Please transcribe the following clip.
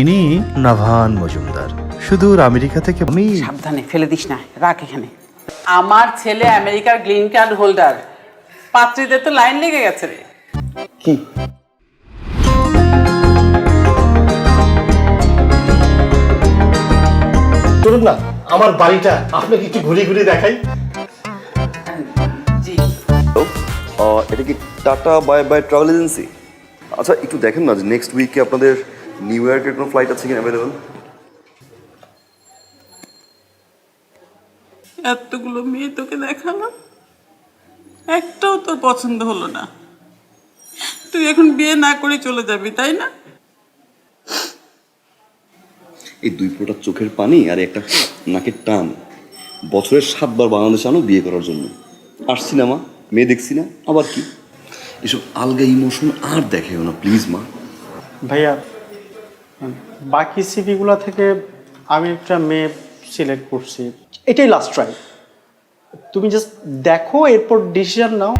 ইনি নাভান মজুমদার, সুদূর আমেরিকা থেকে। আমি সাবধানে ফেলে দিস না, রাখ এখানে। আমার ছেলে আমেরিকার গ্রিন কার্ড হোল্ডার, পাত্রীদের তো লাইন লেগে গেছে রে। কি চলুন না আমার বাড়িটা আপনাকে একটু ঘুরিয়ে ঘুরিয়ে দেখাই। জি এটা কি tata bye bye travel agency? আচ্ছা একটু দেখেন না যে নেক্সট উইকে আপনাদের নিউ ইয়র্কের কোনো ফ্লাইট আছে কিনা অ্যাভেলেবল? এতগুলো মেয়ে তোকে দেখালাম, একটাও তোর পছন্দ হলো না। তুই এখন বিয়ে না করে চলে যাবি, তাই না? এই দুই ফোঁটা চোখের পানি আর একটা নাকের টান বছরের 7 বার বাংলাদেশে আনো বিয়ে করার জন্য। আসছি না মা, মেয়ে দেখছি না, আবার কি এসব আলগা ইমোশন আর দেখেও না প্লিজ মা। ভাইয়া বাকি সিভিগুলো থেকে আমি একটা মেয়ে সিলেক্ট করছি, এটাই লাস্ট ট্রাই। তুমি জাস্ট দেখো, এরপর ডিসিশন নাও।